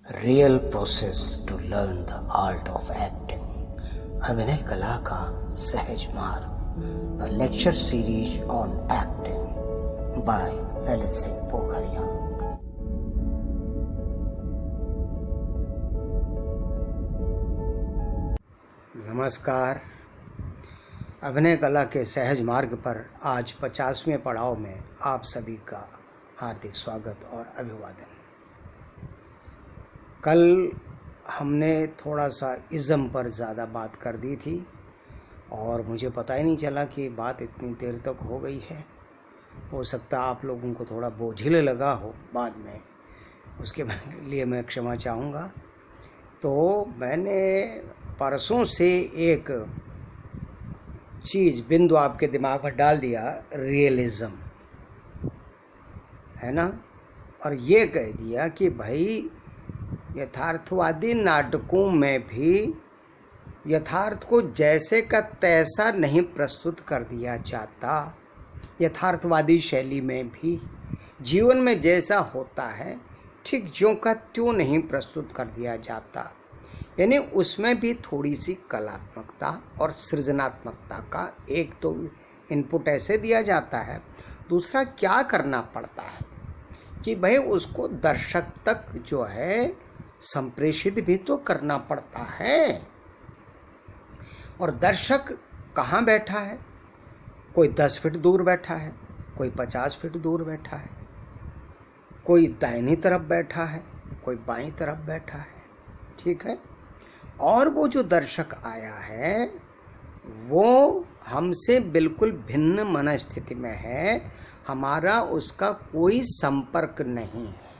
Real process to learn the art of acting. अभिनय कला का सहज मार्ग। Lecture series on acting by Lalit Singh Pokhariya. नमस्कार। अभिनय कला के सहज मार्ग पर आज 50वें पड़ाव में आप सभी का हार्दिक स्वागत और अभिवादन। कल हमने थोड़ा सा इज़्म पर ज़्यादा बात कर दी थी और मुझे पता ही नहीं चला कि बात इतनी देर तक हो गई है। हो सकता है आप लोगों को थोड़ा बोझिल लगा हो बाद में, उसके लिए मैं क्षमा चाहूँगा। तो मैंने परसों से एक चीज़ बिंदु आपके दिमाग में डाल दिया, रियलिज़म, है ना। और ये कह दिया कि भाई यथार्थवादी नाटकों में भी यथार्थ को जैसे का तैसा नहीं प्रस्तुत कर दिया जाता। यथार्थवादी शैली में भी जीवन में जैसा होता है ठीक ज्यों का त्यों नहीं प्रस्तुत कर दिया जाता। यानी उसमें भी थोड़ी सी कलात्मकता और सृजनात्मकता का एक तो इनपुट ऐसे दिया जाता है, दूसरा क्या करना पड़ता है कि भाई उसको दर्शक तक जो है संप्रेषित भी तो करना पड़ता है। और दर्शक कहाँ बैठा है? कोई 10 फीट दूर बैठा है, कोई 50 फीट दूर बैठा है, कोई दाहिनी तरफ बैठा है, कोई बाईं तरफ बैठा है, ठीक है। और वो जो दर्शक आया है वो हमसे बिल्कुल भिन्न मनस्थिति में है, हमारा उसका कोई संपर्क नहीं है।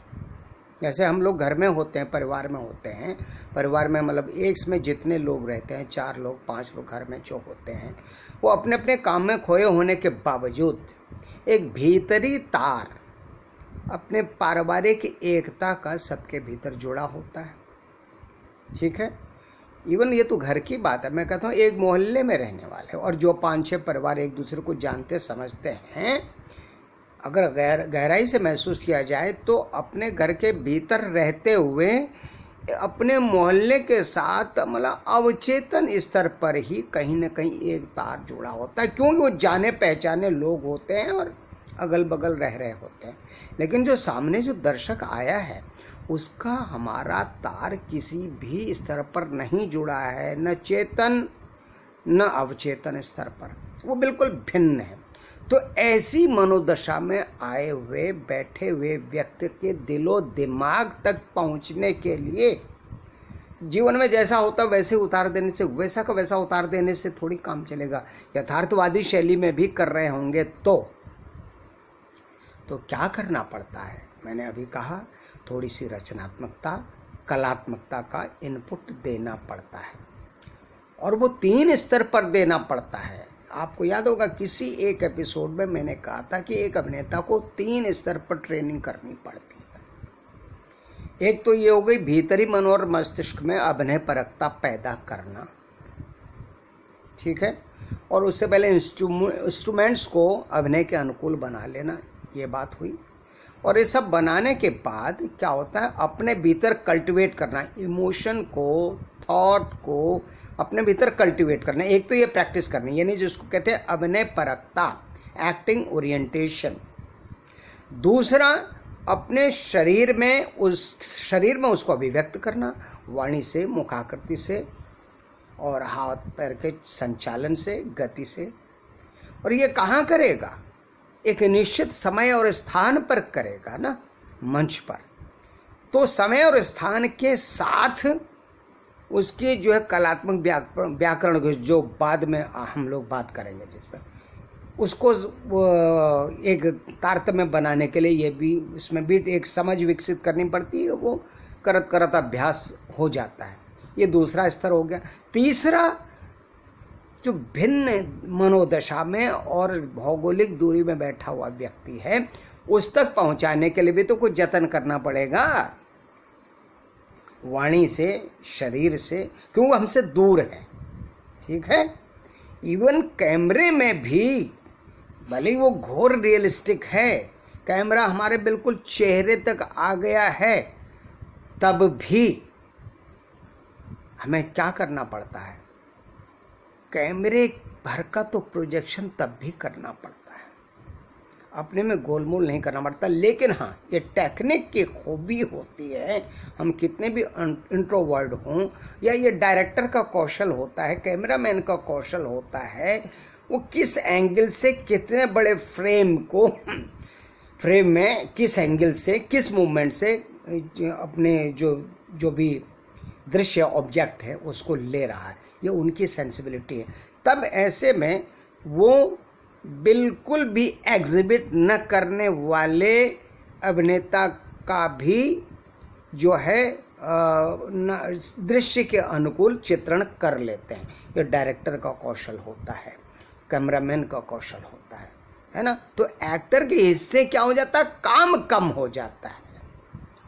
जैसे हम लोग घर में होते हैं, परिवार में होते हैं, परिवार में मतलब एक में जितने लोग रहते हैं, 4 लोग 5 लोग घर में जो होते हैं, वो अपने अपने काम में खोए होने के बावजूद एक भीतरी तार अपने पारिवारिक एकता का सबके भीतर जुड़ा होता है, ठीक है। इवन ये तो घर की बात है, मैं कहता हूँ एक मोहल्ले में रहने वाले और जो 5-6 परिवार एक दूसरे को जानते समझते हैं, अगर गहराई से महसूस किया जाए तो अपने घर के भीतर रहते हुए अपने मोहल्ले के साथ मतलब अवचेतन स्तर पर ही कहीं न कहीं एक तार जुड़ा होता है, क्योंकि वो जाने पहचाने लोग होते हैं और अगल बगल रह रहे होते हैं। लेकिन जो सामने जो दर्शक आया है उसका हमारा तार किसी भी स्तर पर नहीं जुड़ा है, न चेतन न अवचेतन स्तर पर, वो बिल्कुल भिन्न है। तो ऐसी मनोदशा में आए हुए बैठे हुए व्यक्ति के दिलो दिमाग तक पहुंचने के लिए जीवन में जैसा होता वैसे उतार देने से, वैसा का वैसा उतार देने से थोड़ी काम चलेगा। यथार्थवादी शैली में भी कर रहे होंगे तो क्या करना पड़ता है? मैंने अभी कहा थोड़ी सी रचनात्मकता, कलात्मकता का इनपुट देना पड़ता है और वो 3 स्तर पर देना पड़ता है। आपको याद होगा किसी एक एपिसोड में मैंने कहा था कि एक अभिनेता को 3 स्तर पर ट्रेनिंग करनी पड़ती है। एक तो ये हो गई भीतरी मन और मस्तिष्क में अभिनय परकता पैदा करना, ठीक है। और उससे पहले इंस्ट्रूमेंट्स को अभिनय के अनुकूल बना लेना, ये बात हुई। और ये सब बनाने के बाद क्या होता है, अपने भीतर कल्टिवेट करना, इमोशन को, थॉट को अपने भीतर कल्टिवेट करना। एक तो ये प्रैक्टिस करनी, यानी जिसको कहते हैं अभिनय परकता, एक्टिंग ओरिएंटेशन। दूसरा अपने शरीर में उसको अभिव्यक्त करना, वाणी से, मुखाकृति से और हाथ पैर के संचालन से, गति से। और ये कहाँ करेगा? एक निश्चित समय और स्थान पर करेगा ना, मंच पर। तो समय और स्थान के साथ उसके जो है कलात्मक व्याकरण जो बाद में हम लोग बात करेंगे, जिसमें उसको एक तारतम्य बनाने के लिए ये भी, इसमें भी एक समझ विकसित करनी पड़ती है। वो करत करत अभ्यास हो जाता है। ये दूसरा स्तर हो गया। तीसरा, जो भिन्न मनोदशा में और भौगोलिक दूरी में बैठा हुआ व्यक्ति है, उस तक पहुंचाने के लिए भी तो कुछ जतन करना पड़ेगा, वाणी से, शरीर से, क्यों हमसे दूर है, ठीक है। इवन कैमरे में भी भले वो घोर रियलिस्टिक है, कैमरा हमारे बिल्कुल चेहरे तक आ गया है, तब भी हमें क्या करना पड़ता है, कैमरे भर का तो प्रोजेक्शन तब भी करना पड़ता है, अपने में गोलमोल नहीं करना पड़ता। लेकिन हाँ, ये टेक्निक की खूबी होती है, हम कितने भी इंट्रोवर्ड हों, या ये डायरेक्टर का कौशल होता है, कैमरामैन का कौशल होता है, वो किस एंगल से कितने बड़े फ्रेम में किस एंगल से किस मूवमेंट से अपने जो भी दृश्य ऑब्जेक्ट है उसको ले रहा है, ये उनकी सेंसिबिलिटी है। तब ऐसे में वो बिल्कुल भी एग्जिबिट न करने वाले अभिनेता का भी जो है दृश्य के अनुकूल चित्रण कर लेते हैं। ये डायरेक्टर का कौशल होता है, कैमरामैन का कौशल होता है ना। तो एक्टर के हिस्से क्या हो जाता है, काम कम हो जाता है,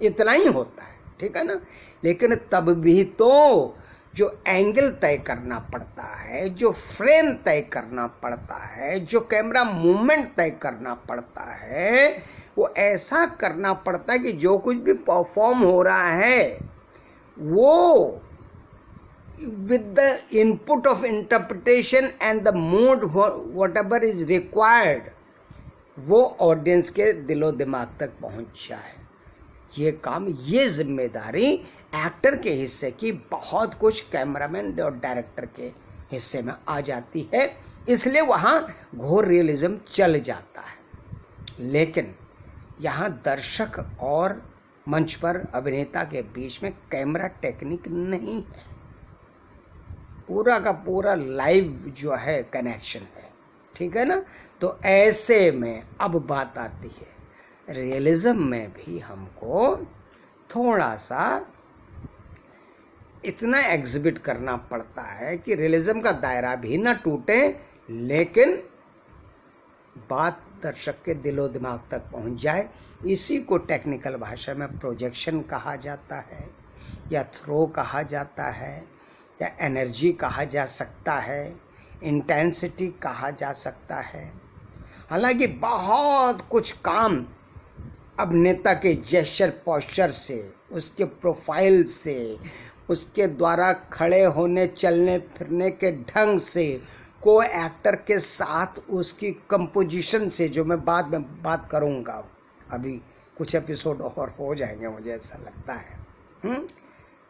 इतना ही होता है, ठीक है ना। लेकिन तब भी तो जो एंगल तय करना पड़ता है, जो फ्रेम तय करना पड़ता है, जो कैमरा मूवमेंट तय करना पड़ता है, वो ऐसा करना पड़ता है कि जो कुछ भी परफॉर्म हो रहा है वो with the input of interpretation and the mood whatever is required, वो ऑडियंस के दिलो दिमाग तक पहुंच जाए। ये काम, ये जिम्मेदारी एक्टर के हिस्से की बहुत कुछ कैमरामैन और डायरेक्टर के हिस्से में आ जाती है, इसलिए वहाँ घोर रियलिज्म चल जाता है। लेकिन यहाँ दर्शक और मंच पर अभिनेता के बीच में कैमरा टेक्निक नहीं है, पूरा का पूरा लाइव जो है कनेक्शन है, ठीक है ना। तो ऐसे में अब बात आती है रियलिज्म में भी हमको थोड़ा सा इतना एग्जिबिट करना पड़ता है कि रियलिज्म का दायरा भी ना टूटे, लेकिन बात दर्शक के दिलो दिमाग तक पहुंच जाए। इसी को टेक्निकल भाषा में प्रोजेक्शन कहा जाता है, या थ्रो कहा जाता है, या एनर्जी कहा जा सकता है, इंटेंसिटी कहा जा सकता है। हालांकि बहुत कुछ काम अभिनेता के जेस्चर पोस्चर से, उसके प्रोफाइल से, उसके द्वारा खड़े होने चलने फिरने के ढंग से, को एक्टर के साथ उसकी कंपोजिशन से, जो मैं बाद में बात करूंगा, अभी कुछ एपिसोड और हो जाएंगे मुझे ऐसा लगता है।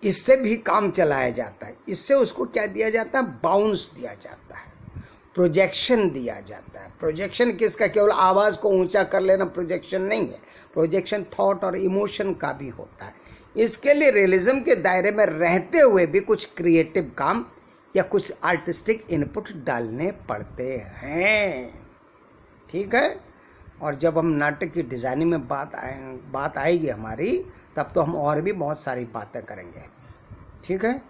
इससे भी काम चलाया जाता है। इससे उसको क्या दिया जाता है, बाउंस दिया जाता है, प्रोजेक्शन दिया जाता है। प्रोजेक्शन किसका, केवल आवाज़ को ऊंचा कर लेना प्रोजेक्शन नहीं है, प्रोजेक्शन थॉट और इमोशन का भी होता है। इसके लिए रियलिज्म के दायरे में रहते हुए भी कुछ क्रिएटिव काम या कुछ आर्टिस्टिक इनपुट डालने पड़ते हैं, ठीक है। और जब हम नाटक की डिजाइनिंग में बात आएगी हमारी, तब तो हम और भी बहुत सारी बातें करेंगे, ठीक है।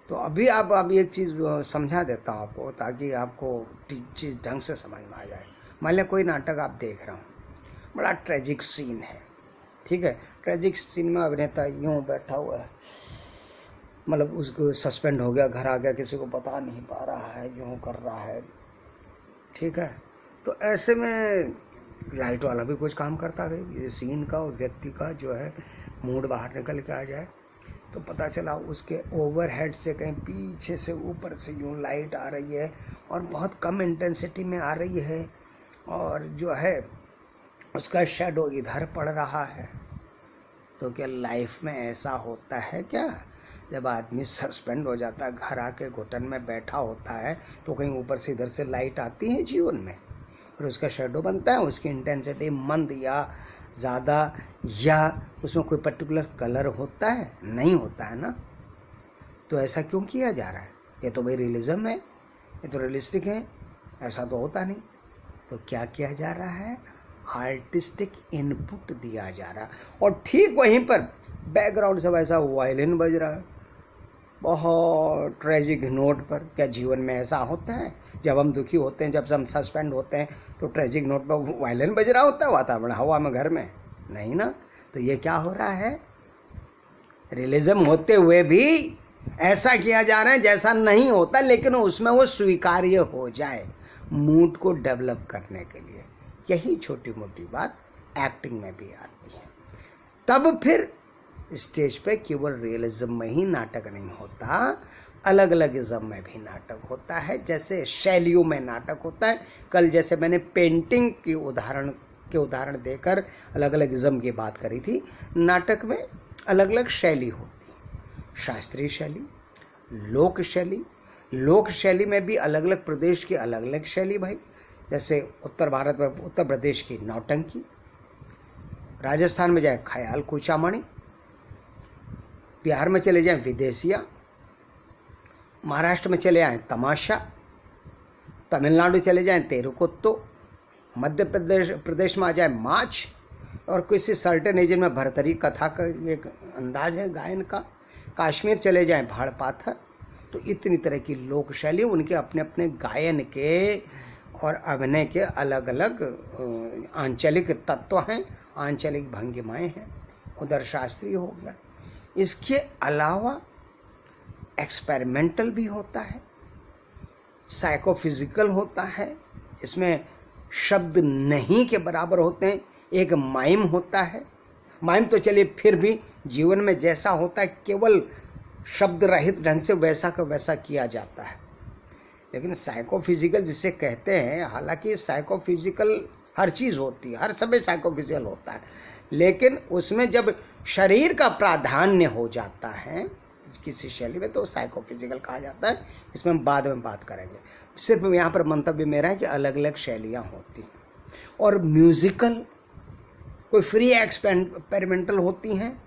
तो अभी अब एक चीज़ समझा देता हूँ आपको, ताकि आपको चीज़ ढंग से समझ में आ जाए। मान लिया कोई नाटक आप देख रहे हो, बड़ा ट्रेजिक सीन है, ठीक है। ट्रेजिक सीन में अभिनेता यूँ बैठा हुआ है, मतलब उसको सस्पेंड हो गया, घर आ गया, किसी को बता नहीं पा रहा है, यूँ कर रहा है, ठीक है। तो ऐसे में लाइट वाला भी कुछ काम करता है, ये सीन का और व्यक्ति का जो है मूड बाहर निकल के आ जाए। तो पता चला उसके ओवरहेड से कहीं पीछे से ऊपर से यूँ लाइट आ रही है और बहुत कम इंटेंसिटी में आ रही है, और जो है उसका शैडो इधर पड़ रहा है। तो क्या लाइफ में ऐसा होता है क्या, जब आदमी सस्पेंड हो जाता है, घर आके घुटन में बैठा होता है, तो कहीं ऊपर से इधर से लाइट आती है जीवन में और उसका शैडो बनता है, उसकी इंटेंसिटी मंद या ज़्यादा, या उसमें कोई पर्टिकुलर कलर होता है, नहीं होता है ना। तो ऐसा क्यों किया जा रहा है, ये तो भाई रियलिज्म है, ये तो रियलिस्टिक है, ऐसा तो होता नहीं। तो क्या किया जा रहा है, आर्टिस्टिक इनपुट दिया जा रहा है। और ठीक वहीं पर बैकग्राउंड से वैसा वायलिन बज रहा है, बहुत ट्रेजिक नोट पर। क्या जीवन में ऐसा होता है, जब हम दुखी होते हैं, जब हम सस्पेंड होते हैं, तो ट्रेजिक नोट पर वायलिन बज रहा होता है वातावरण हवा में, घर में नहीं ना। तो ये क्या हो रहा है, रियलिज्म होते हुए भी ऐसा किया जा रहा है जैसा नहीं होता, लेकिन उसमें वो स्वीकार्य हो जाए मूड को डेवलप करने के लिए। यही छोटी मोटी बात एक्टिंग में भी आती है। तब फिर स्टेज पे केवल रियलिज्म में ही नाटक नहीं होता, अलग अलग इज्म में भी नाटक होता है, जैसे शैलियों में नाटक होता है। कल जैसे मैंने पेंटिंग की उदाहरण देकर अलग अलग इज्म की बात करी थी, नाटक में अलग अलग शैली होती है, शास्त्रीय शैली, लोक शैली। लोक शैली में भी अलग अलग प्रदेश की अलग अलग शैली भाई, जैसे उत्तर भारत में उत्तर प्रदेश की नौटंकी, राजस्थान में जाए ख्याल कुचामणी, बिहार में चले जाएं विदेशिया, महाराष्ट्र में चले आए तमाशा, तमिलनाडु चले जाएं तेरुकुत्तो, मध्य प्रदेश में आ जाए माच, और किसी सर्टेन एजन में भरतरी कथा का एक अंदाज है गायन का, कश्मीर चले जाएं भाड़ पाथर। तो इतनी तरह की लोक शैली, उनके अपने अपने गायन के और अभिनय के अलग अलग आंचलिक तत्व हैं, आंचलिक भंगिमाएँ हैं। उधर शास्त्रीय हो गया। इसके अलावा एक्सपेरिमेंटल भी होता है, साइकोफिजिकल होता है, इसमें शब्द नहीं के बराबर होते हैं। एक माइम होता है, माइम तो चलिए फिर भी जीवन में जैसा होता है केवल शब्द रहित ढंग से वैसा का वैसा किया जाता है। लेकिन साइकोफिजिकल जिसे कहते हैं, हालांकि साइकोफिजिकल हर चीज़ होती है, हर समय साइकोफिजिकल होता है, लेकिन उसमें जब शरीर का प्राधान्य हो जाता है किसी शैली में तो साइकोफिजिकल कहा जाता है। इसमें हम बाद में बात करेंगे। सिर्फ यहाँ पर मंतव्य मेरा है कि अलग अलग शैलियाँ होती हैं। और म्यूजिकल कोई फ्री एक्सपेरिमेंटल होती हैं,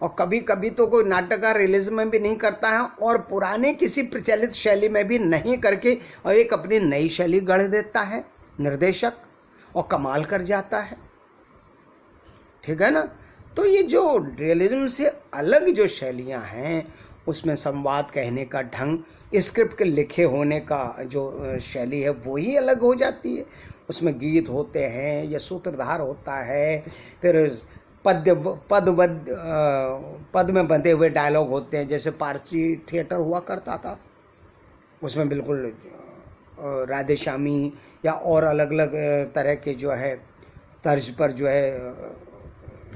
और कभी कभी तो कोई नाटककार रियलिज्म में भी नहीं करता है और पुराने किसी प्रचलित शैली में भी नहीं करके और एक अपनी नई शैली गढ़ देता है निर्देशक, और कमाल कर जाता है। ठीक है ना। तो ये जो रियलिज्म से अलग जो शैलियाँ हैं, उसमें संवाद कहने का ढंग, स्क्रिप्ट के लिखे होने का जो शैली है वो ही अलग हो जाती है। उसमें गीत होते हैं या सूत्रधार होता है, फिर पद में बंधे हुए डायलॉग होते हैं। जैसे पारसी थिएटर हुआ करता था, उसमें बिल्कुल राधे श्यामी या और अलग अलग तरह के जो है तर्ज पर जो है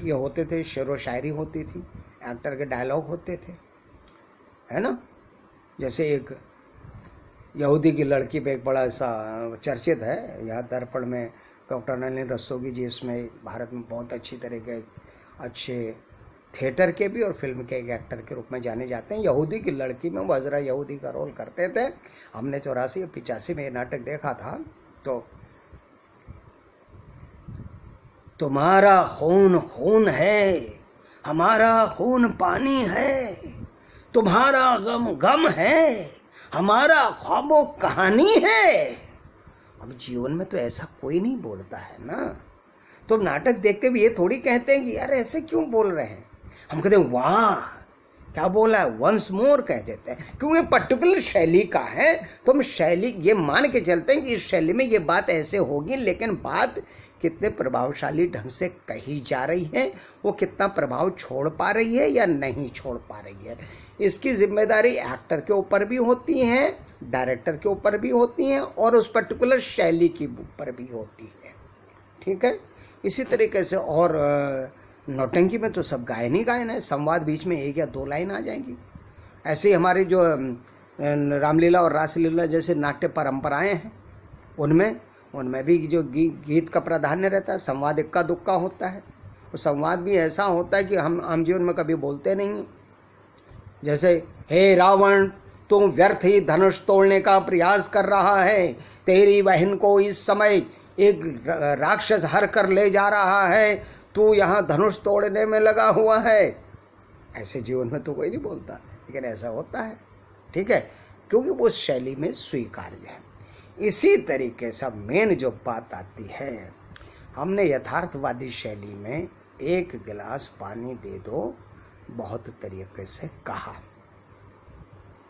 ये होते थे, शेर व शायरी होती थी, एक्टर के डायलॉग होते थे, है ना। जैसे एक यहूदी की लड़की पे एक बड़ा सा चर्चित है, यहाँ दर्पण में डॉक्टर नलिन रस्तोगी जी इसमें भारत में बहुत अच्छी तरह के अच्छे थिएटर के भी और फिल्म के एक एक्टर के रूप में जाने जाते हैं। यहूदी की लड़की में वो हजरा यहूदी का रोल करते थे। हमने 84 या 85 में ये नाटक देखा था। तो तुम्हारा खून खून है, हमारा खून पानी है, तुम्हारा गम गम है, हमारा ख्वाबों कहानी है। अब जीवन में तो ऐसा कोई नहीं बोलता है ना। तो नाटक देखते भी ये थोड़ी कहते हैं कि यार ऐसे क्यों बोल रहे हैं, हम कहते हैं वाह क्या बोला है, वंस मोर कह देते हैं, क्योंकि पर्टिकुलर शैली का है। तो हम शैली ये मान के चलते हैं कि इस शैली में ये बात ऐसे होगी, लेकिन बात कितने प्रभावशाली ढंग से कही जा रही है, वो कितना प्रभाव छोड़ पा रही है या नहीं छोड़ पा रही है, इसकी जिम्मेदारी एक्टर के ऊपर भी होती है, डायरेक्टर के ऊपर भी होती है, और उस पर्टिकुलर शैली के ऊपर भी होती है। ठीक है। इसी तरीके से और नौटंकी में तो सब गायन ही गायन है, संवाद बीच में एक या दो लाइन आ जाएंगी। ऐसे ही हमारी जो रामलीला और रासलीला जैसे नाट्य परंपराएं हैं, उनमें भी जो गीत का प्राधान्य रहता है, संवाद इक्का दुक्का होता है। वो संवाद भी ऐसा होता है कि हम आम जीवन में कभी बोलते नहीं। जैसे हे रावण, तुम व्यर्थ ही धनुष तोड़ने का प्रयास कर रहा है, तेरी बहन को इस समय एक राक्षस हर कर ले जा रहा है, तू यहाँ धनुष तोड़ने में लगा हुआ है। ऐसे जीवन में तो कोई नहीं बोलता, लेकिन ऐसा होता है। ठीक है, क्योंकि वो शैली में स्वीकार्य है। इसी तरीके से मेन जो बात आती है, हमने यथार्थवादी शैली में एक गिलास पानी दे दो बहुत तरीके से कहा।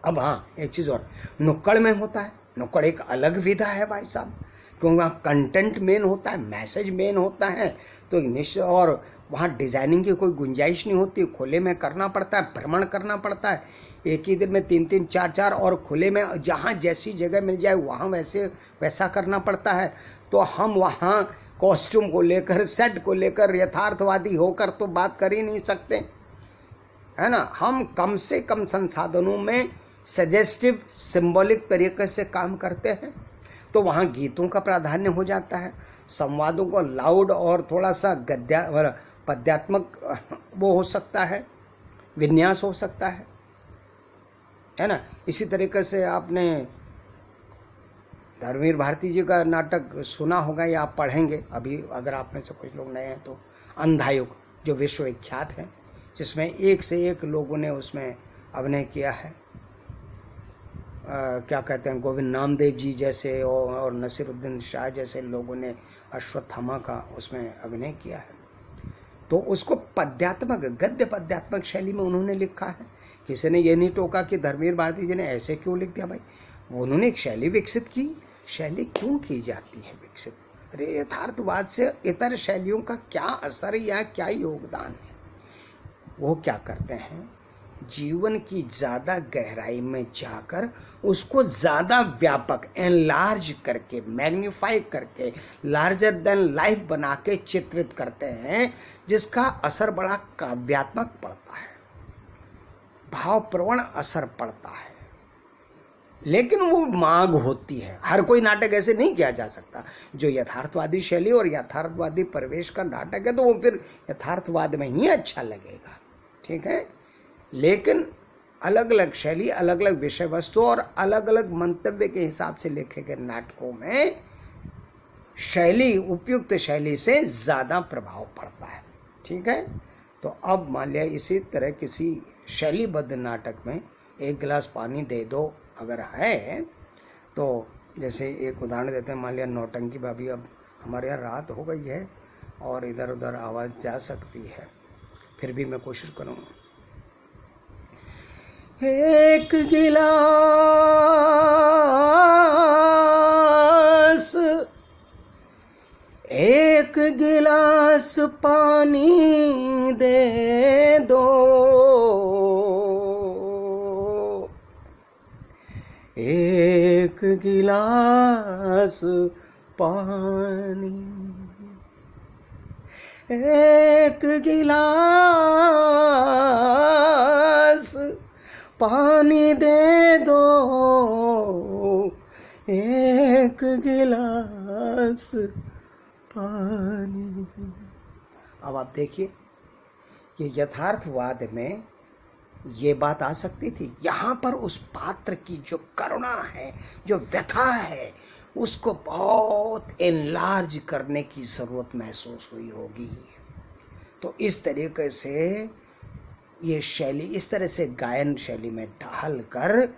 अब हाँ, एक चीज और नुक्कड़ में होता है। नुक्कड़ एक अलग विधा है भाई साहब, क्योंकि वहाँ कंटेंट मेन होता है, मैसेज मेन होता है। तो निश्चित, और वहाँ डिजाइनिंग की कोई गुंजाइश नहीं होती, खुले में करना पड़ता है, भ्रमण करना पड़ता है, एक ही दिन में 3-3 4-4, और खुले में जहाँ जैसी जगह मिल जाए वहाँ वैसा करना पड़ता है। तो हम वहाँ कॉस्ट्यूम को लेकर, सेट को लेकर यथार्थवादी होकर तो बात कर ही नहीं सकते। है ना। हम कम से कम संसाधनों में सजेस्टिव सिंबॉलिक तरीके से काम करते हैं, तो वहाँ गीतों का प्राधान्य हो जाता है, संवादों को लाउड और थोड़ा सा पद्यात्मक वो हो सकता है, विन्यास हो सकता है ना। इसी तरीके से आपने धर्मवीर भारती जी का नाटक सुना होगा या आप पढ़ेंगे अभी, अगर आप में से कुछ लोग नए हैं तो, अंधायुग, जो विश्व विख्यात है, जिसमें एक से एक लोगों ने उसमें अभिनय किया है। क्या कहते हैं, गोविंद नामदेव जी जैसे और नसीरुद्दीन शाह जैसे लोगों ने अश्वत्थामा का उसमें अभिनय किया है। तो उसको पद्यात्मक, गद्य पद्यात्मक शैली में उन्होंने लिखा है। किसी ने ये नहीं टोका कि धर्मवीर भारती जी ने ऐसे क्यों लिख दिया। भाई उन्होंने एक शैली विकसित की। शैली क्यों की जाती है विकसित? अरे यथार्थवाद से इतर शैलियों का क्या असर या क्या योगदान है? वो क्या करते हैं, जीवन की ज्यादा गहराई में जाकर उसको ज्यादा व्यापक, एनलार्ज करके, मैग्नीफाई करके, लार्जर देन लाइफ बना के चित्रित करते हैं, जिसका असर बड़ा काव्यात्मक पड़ता है, भावप्रवण असर पड़ता है। लेकिन वो मांग होती है, हर कोई नाटक ऐसे नहीं किया जा सकता। जो यथार्थवादी शैली और यथार्थवादी परिवेश का नाटक है तो वो फिर यथार्थवाद में ही अच्छा लगेगा, ठीक है। लेकिन अलग अलग शैली, अलग अलग विषय वस्तु और अलग अलग मंतव्य के हिसाब से लिखे गए नाटकों में शैली, उपयुक्त शैली से ज्यादा प्रभाव पड़ता है, ठीक है। तो अब मान लिया इसी तरह किसी शैलीबद्ध नाटक में एक गिलास पानी दे दो अगर है, तो जैसे एक उदाहरण देते हैं, मान लिया नौटंकी भाभी, अब हमारे यहाँ रात हो गई है और इधर उधर आवाज़ जा सकती है, फिर भी मैं कोशिश करूँगा। एक गिलास पानी दे दो, एक गिलास पानी, एक गिलास पानी दे दो, एक गिलास पानी। अब आप देखिए कि यथार्थवाद में ये बात आ सकती थी। यहाँ पर उस पात्र की जो करुणा है, जो व्यथा है, उसको बहुत एनलार्ज करने की जरूरत महसूस हुई होगी। तो इस तरीके से ये शैली, इस तरह से गायन शैली में ढाल कर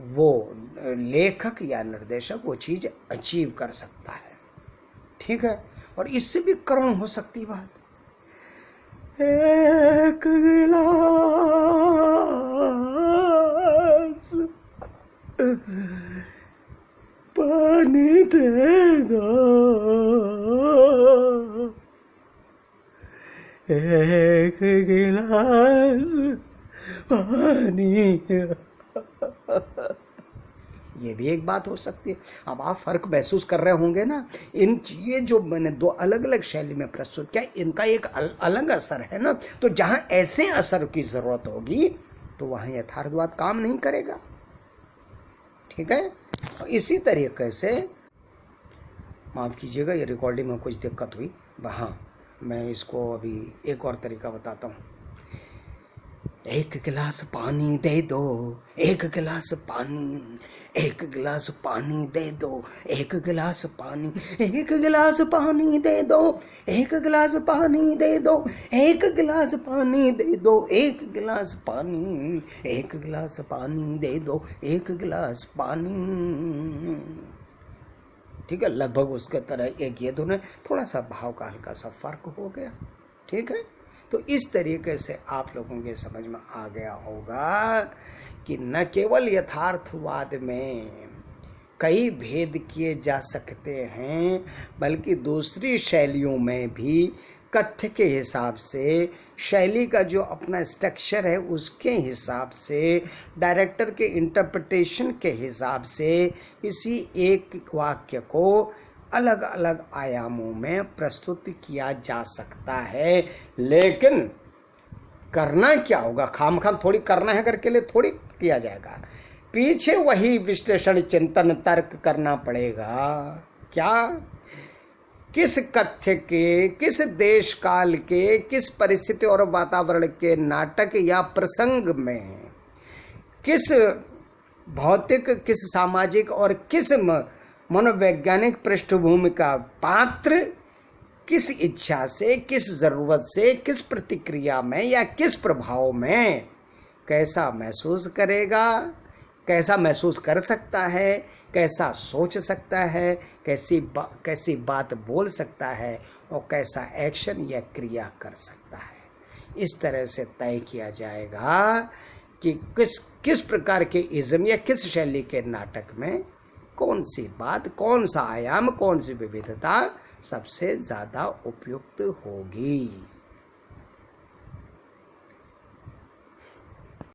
वो लेखक या निर्देशक वो चीज अचीव कर सकता है, ठीक है। और इससे भी करुण हो सकती बात, एक गिलास पानी दे दो, एक गिलास पानी। ये भी एक बात हो सकती है। अब आप फर्क महसूस कर रहे होंगे ना, ये जो मैंने दो अलग अलग शैली में प्रस्तुत किया, इनका एक अलग असर है ना। तो जहां ऐसे असर की जरूरत होगी तो वहां यथार्थवाद काम नहीं करेगा, ठीक है। इसी तरीके से, माफ कीजिएगा ये रिकॉर्डिंग में कुछ दिक्कत हुई, हाँ मैं इसको अभी एक और तरीका बताता हूँ। एक गिलास पानी दे दो, एक गिलास पानी, एक गिलास पानी दे दो, एक गिलास पानी, एक गिलास पानी दे दो, एक गिलास पानी दे दो, एक गिलास पानी दे दो, एक गिलास पानी, एक गिलास पानी दे दो, एक गिलास पानी, ठीक है। लगभग उसके तरह एक ये दोनों, थोड़ा सा भाव का हल्का सा फर्क हो गया, ठीक है। तो इस तरीके से आप लोगों के समझ में आ गया होगा कि न केवल यथार्थवाद में कई भेद किए जा सकते हैं, बल्कि दूसरी शैलियों में भी कथ्य के हिसाब से, शैली का जो अपना स्ट्रक्चर है उसके हिसाब से, डायरेक्टर के इंटरप्रिटेशन के हिसाब से किसी एक वाक्य को अलग अलग आयामों में प्रस्तुत किया जा सकता है। लेकिन करना क्या होगा, खामखाम थोड़ी करना है करके लिए थोड़ी किया जाएगा, पीछे वही विश्लेषण चिंतन तर्क करना पड़ेगा। क्या, किस कथ्य के, किस देश काल के, किस परिस्थिति और वातावरण के नाटक या प्रसंग में, किस भौतिक, किस सामाजिक और किस मनोवैज्ञानिक पृष्ठभूमि का पात्र किस इच्छा से, किस जरूरत से, किस प्रतिक्रिया में या किस प्रभाव में कैसा महसूस करेगा, कैसा महसूस कर सकता है, कैसा सोच सकता है, कैसी बात बोल सकता है और कैसा एक्शन या क्रिया कर सकता है, इस तरह से तय किया जाएगा कि किस प्रकार के इज्म या किस शैली के नाटक में कौन सी बात, कौन सा आयाम, कौन सी विविधता सबसे ज्यादा उपयुक्त होगी।